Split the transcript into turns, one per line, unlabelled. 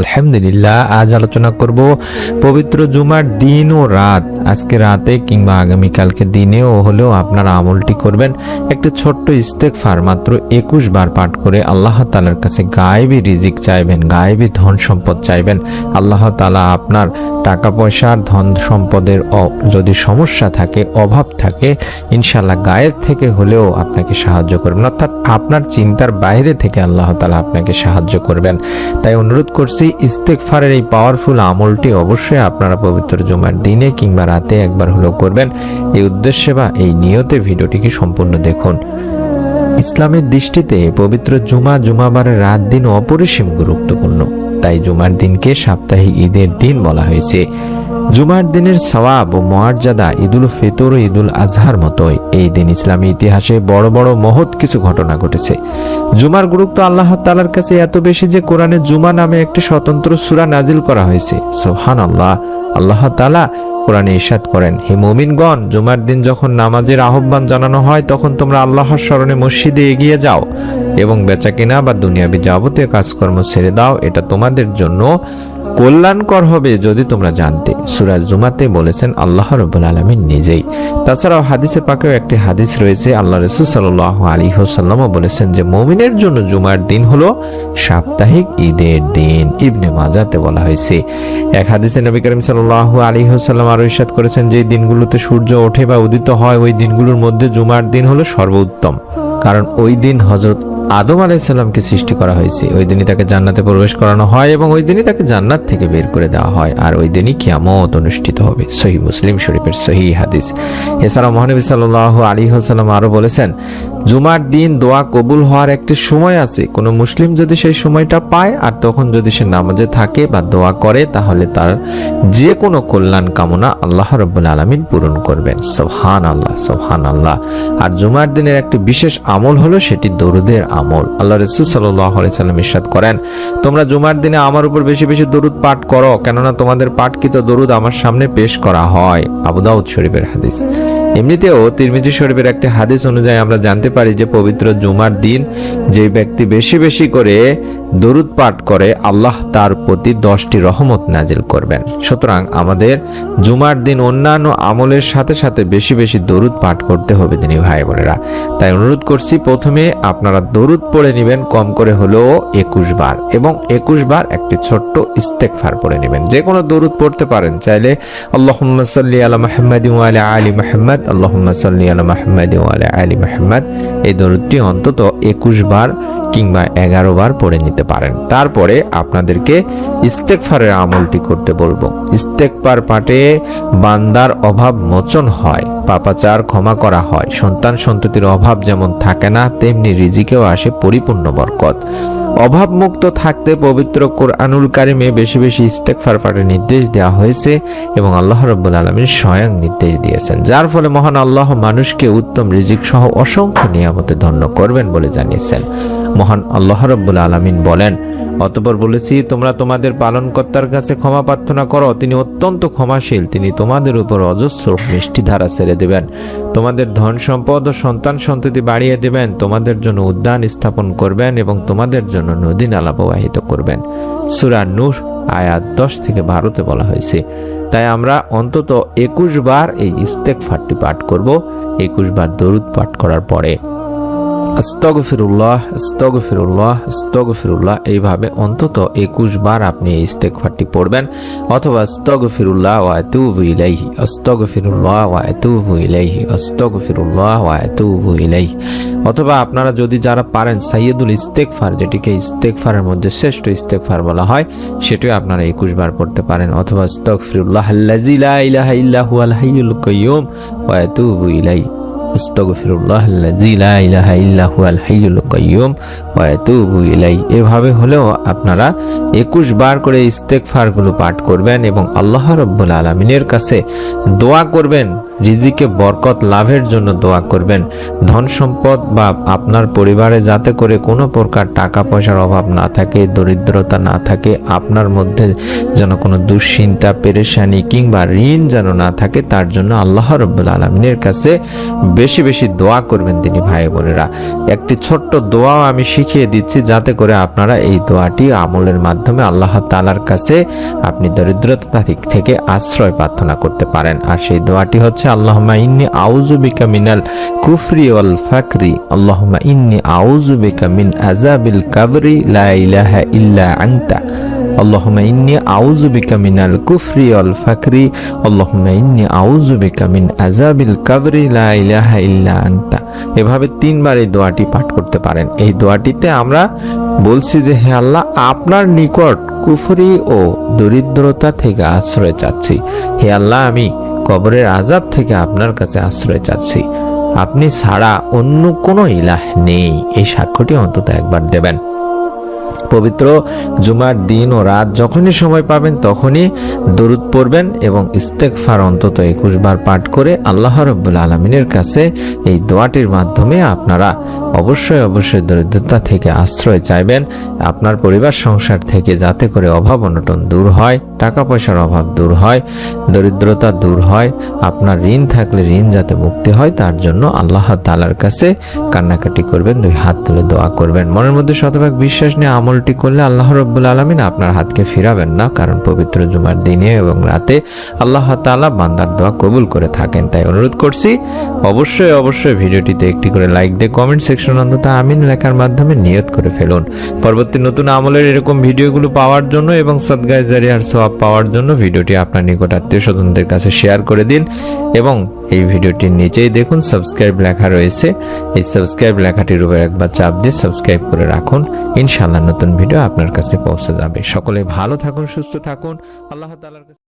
আলহামদুলিল্লাহ, আজ আলোচনা করব পবিত্র জুমার দিন ও রাত। আজকে রাতে কিংবা আগামীকালকে দিনেও হলেও আপনারা আমলটি করবেন। একটি ছোট্ট ইস্তেগফার মাত্র 21 বার পাঠ করে আল্লাহ তাআলার কাছে গায়েবী রিজিক চাইবেন, গায়েবী ধন সম্পদ চাইবেন। আল্লাহ তাআলা আপনার টাকা পয়সার, ধন সম্পদের যদি সমস্যা থাকে, অভাব থাকে, ইনশাআল্লাহ গায়েব থেকে হলেও আপনাকে সাহায্য করবেন, অর্থাৎ আপনার চিন্তার বাইরে থেকে আল্লাহ তাআলা আপনাকে সাহায্য করবেন। তাই অনুরোধ করছি, ইস্তেগফারের এই পাওয়ারফুল আমলটি অবশ্যই আপনারা পবিত্র জুমার দিনে কিংবা রাতে একবার হলেও করবেন। এই উদ্দেশ্যে বা এই নিয়তে ভিডিওটিকে সম্পূর্ণ দেখুন। ইসলামের দৃষ্টিতে পবিত্র জুমাবারের রাত দিন অপরিসীম গুরুত্বপূর্ণ। তাই জুমার দিনকে সাপ্তাহিক ঈদের দিন বলা হয়েছে। জুমার দিনের সওয়াব ও মর্যাদা ঈদুল ফিতর ও ঈদুল আজহার মতোই এই দিন ইসলামী ইতিহাসে বড় বড় মহৎ কিছু ঘটনা ঘটেছে। জুমার গুরুত্ব আল্লাহ তাআলার কাছে এত বেশি যে কোরআনে জুমা নামে একটি স্বতন্ত্র সূরা নাজিল করা হয়েছে। সুবহানাল্লাহ। আল্লাহ তাআলা কোরআনে ইরশাদ করেন, হে মুমিনগণ, জুমার দিন যখন নামাজের আহ্বান জানানো হয় তখন তোমরা আল্লাহর স্মরণে মসজিদে এগিয়ে যাও এবং বেচাকেনা বা দুনিয়াবি যাবতীয় কাজকর্ম ছেড়ে দাও। এটা তোমাদের জন্য কল্যাণকর হবে যদি তোমরা জানতে। সূরা জুমাতে বলেছেন আল্লাহ রাব্বুল আলামিন নিজেই। তাছাড়াও হাদিসে পাকেও একটি হাদিস রয়েছে, আল্লাহ রাসূল সাল্লাল্লাহু আলাইহি ওয়াসাল্লামও বলেছেন যে মুমিনের জন্য জুমার দিন হলো সাপ্তাহিক ঈদের দিন। ইবনে মাজাহতে বলা হয়েছে। এক হাদিসে নবী করিম সাল্লাল্লাহু আলাইহি ওয়াসাল্লাম আরো ইরশাদ করেছেন যে দিনগুলোতে সূর্য ওঠে বা উদিত হয় ওই দিনগুলোর মধ্যে জুমার দিন হলো সর্বোত্তম, কারণ ওই দিন হযরত আদম আলাইহিস সালামকে সৃষ্টি করা হয়েছে। ওই দিনই তাকে জান্নাতে প্রবেশ করানো হয় এবং ওই দিনই তাকে জান্নাত থেকে বের করে দেওয়া হয়, আর ওই দিনই কিয়ামত অনুষ্ঠিত হবে। সহিহ মুসলিম শরীফের সহিহ হাদিস। এছাড়া মহানবী সাল্লাল্লাহু আলাইহি ওয়াসাল্লাম আরো বলেছেন, জুমার দিন দোয়া কবুল হওয়ার একটি সময় আছে। কোন মুসলিম যদি সেই সময়টা পায় আর তখন যদি সে নামাজে থাকে বা দোয়া করে তাহলে তার যে কোনো কল্যাণ কামনা আল্লাহ রাব্বুল আলামিন পূরণ করবেন। সুবহানাল্লাহ, সুবহানাল্লাহ। আর জুমার দিনের একটি বিশেষ আমল হলো সেটি দরুদের আমল। আল্লাহ রাসূল সাল্লাল্লাহু আলাইহি সাল্লাম ইরশাদ করেন, তোমরা জুমার দিনে আমার উপর বেশি বেশি দরুদ পাঠ করো, কেননা তোমাদের পাঠকৃত দরুদ আমার সামনে পেশ করা হয়। আবু দাউদ শরীফের হাদিস। এমনিতেও তিরমিজি শরীফের একটি হাদিস অনুযায়ী আমরা জানতে পারি যে পবিত্র জুমার দিন যে ব্যক্তি বেশি বেশি করে দরুদ পাঠ করে আল্লাহ তার প্রতি 10টি রহমত নাজিল করবেন। সুতরাং আমাদের জুমার দিন অন্যান্য আমলের সাথে সাথে বেশি বেশি দরুদ পাঠ করতে হবে দিনী ভাই বোনেরা। তাই অনুরোধ করছি, প্রথমে আপনারা দরুদ পড়ে নেবেন কম করে হলেও 21 বার, এবং 21 বার একটি ছোট্ট ইস্তেগফার পড়ে নেবেন। যে কোনো দরুদ পড়তে পারেন, চাইলে আল্লাহুম্মা সাল্লি আলা মুহাম্মাদিন ওয়া আলা আলি মুহাম্মাদ, আল্লাহুম্মা সাল্লি আলা মুহাম্মাদিন ওয়া আলা আলি মুহাম্মাদ, এই দরুদটি অন্তত 21 বার কিংবা 11 বার পড়ে নিতে পারেন। তারপরে আপনাদেরকে ইস্তেগফারের আমলটি করতে বলবো। ইস্তেগফার পাঠে বান্দার অভাব মোচন হয়, পাপাচার ক্ষমা করা হয়, সন্তান সন্ততির অভাব যেমন থাকে না তেমনি রিজিকেও আসে পরিপূর্ণ বরকত। অভাব মুক্ত থাকতে পবিত্র কোরআনুল কারিমে বেশি বেশি ইস্তেগফার পাঠের নির্দেশ দেওয়া হয়েছে এবং আল্লাহ রাব্বুল আলামিন স্বয়ং নির্দেশ দিয়েছেন, যার ফলে মহান আল্লাহ মানুষকে উত্তম রিজিক সহ অসংখ্য নিয়ামতে ধন্য করবেন বলে জানিয়েছেন। মহান আল্লাহ রাব্বুল আলামিন বলেন, অতঃপর বলেছি তোমরা তোমাদের পালনকর্তার কাছে ক্ষমা প্রার্থনা করো, তিনি অত্যন্ত ক্ষমাশীল, তিনি তোমাদের উপর অজস্র মিষ্টি ধারা ছেড়ে দেবেন, তোমাদের ধন সম্পদ ও সন্তান সন্ততি বাড়িয়ে দেবেন, তোমাদের জন্য উদ্যান স্থাপন করবেন এবং তোমাদের জন্য নদী নালা প্রবাহিত করবেন। সূরা নূর আয়াত 10 থেকে 12তে বলা হয়েছে। তাই আমরা অন্তত 21 বার এই ইস্তেগফারটি পাঠ করব। 21 বার দরুদ পাঠ করার পরে আস্তাগফিরুল্লাহ, আস্তাগফিরুল্লাহ, আস্তাগফিরুল্লাহ এইভাবে অন্তত 21 বার আপনি এই ইস্তেগফারটি পড়বেন, অথবা আস্তাগফিরুল্লাহ ওয়া আতুবু ইলাইহি, আস্তাগফিরুল্লাহ ওয়া আতুবু ইলাইহি, আস্তাগফিরুল্লাহ ওয়া আতুবু ইলাইহি। অথবা আপনারা যদি যারা পারেন সাইয়্যিদুল ইস্তেগফার, যেটিকে ইস্তেগফারের মধ্যে শ্রেষ্ঠ ইস্তেগফার বলা হয়, সেটিও আপনারা 21 বার পড়তে পারেন, অথবা আস্তাগফিরুল্লাহ আল্লাযী লা ইলাহা ইল্লা হুয়াল হাইয়ুল কাইয়্যুম ওয়া আতুবু ইলাইহি, আস্তাগফিরুল্লাহ আল্লাযী লা ইলাহা ইল্লা হুয়াল হাইয়ুল কাইয়্যুম ওয়া আতুবু ইলাইহি। এভাবে হলেও আপনারা 21 বার করে ইস্তেগফারগুলো পাঠ করবেন এবং আল্লাহ রাব্বুল আলামিনের কাছে দোয়া করবেন, রিজিকে বরকত লাভের জন্য দোয়া করবেন, ধন সম্পদ বা আপনার পরিবারে যাতে করে কোনো প্রকার টাকা পয়সার অভাব না থাকে, দরিদ্রতা না থাকে, আপনার মধ্যে যেন কোনো দুশ্চিন্তা, পেরেশানি কিংবা ঋণ যেন না থাকে, তার জন্য আল্লাহ রাব্বুল আলামিনের কাছে বেশি বেশি দোয়া করবেন দিনী ভাই বোনেরা। একটি ছোট্ট দোয়াও আমি শিখিয়ে দিচ্ছি, যাতে করে আপনারা এই দোয়াটি আমলের মাধ্যমে আল্লাহ তাআলার কাছে আপনি দরিদ্রতা থেকে আশ্রয় প্রার্থনা করতে পারেন। আর সেই দোয়াটি হচ্ছে আল্লাহুম্মা ইন্নী আউযু বিকা মিনাল কুফরি ওয়াল ফাকরি, আল্লাহুম্মা ইন্নী আউযু বিকা মিন আযাবিল কাবরি লা ইলাহা ইল্লা আনতা, আল্লাহুম্মা ইন্নী আউযু বিকা মিনাল কুফরি ওয়াল ফাকরি, আল্লাহুম্মা ইন্নী আউযু বিকা মিন আযাবিল কাবরি লা ইলাহা ইল্লা আনতা। এভাবে 3 বার এই দোয়াটি পাঠ করতে পারেন। এই দোয়াটিতে আমরা বলছি যে হে আল্লাহ, আপনার নিকট কুফরি ও দরিদ্রতা থেকে আশ্রয় চাচ্ছি। হে আল্লাহ, আমি কবরের আযাব থেকে আপনার কাছে আশ্রয় চাচ্ছি। আপনি ছাড়া অন্য কোনো ইলাহ নেই। এই সাক্ষ্যটি অন্তত একবার দেবেন। পবিত্র জুমার দিন ও রাত যখনই সময় পাবেন তখনই দরুদ পড়বেন এবং ইস্তেগফার অন্তত 21 বার পাঠ করে আল্লাহ রাব্বুল আলামিনের কাছে এই দোয়াটির মাধ্যমে আপনারা অবশ্যই দরিদ্রতা থেকে আশ্রয় চাইবেন। আপনার পরিবার সংসার থেকে যাতে করে অভাব অনটন দূর হয়, টাকা পয়সার অভাব দূর হয়, দরিদ্রতা দূর হয়, আপনার ঋণ থাকলে ঋণ যাতে মুক্তি হয় তার জন্য আল্লাহ তাআলার কাছে কান্নাকাটি করবেন, 2 হাত তুলে দোয়া করবেন। মনের মধ্যে শতভাগ বিশ্বাস নিয়ে আমলটি করলে আল্লাহ রাব্বুল আলামিন আপনার হাতকে ফিরাবেন না, কারণ পবিত্র জুমার দিনে এবং রাতে আল্লাহ তাআলা বান্দার দোয়া কবুল করে থাকেন। তাই অনুরোধ করছি অবশ্যই ভিডিওটিতে একটি করে লাইক দিয়ে কমেন্ট সেকশন অন্তত আমিন লেখার মাধ্যমে নিয়ত করে ফেলুন। পরবর্তী নতুন আমলের এরকম ভিডিওগুলো পাওয়ার জন্য এবং সাদগায়ে জারিয়ার সওয়াব পাওয়ার জন্য ভিডিওটি আপনার নিকট আত্মীয় স্বজনদের কাছে শেয়ার করে দিন এবং এই ভিডিওটির নিচেই দেখুন সাবস্ক্রাইব লেখা রয়েছে। এই সাবস্ক্রাইব লেখাটির উপর একবার চাপ দিয়ে সাবস্ক্রাইব করে রাখুন। ইনশাআল্লাহ নতুন ভিডিও আপনার কাছে পৌঁছে যাবে। সকলে ভালো থাকুন, সুস্থ থাকুন। আল্লাহ তাআলার কাছে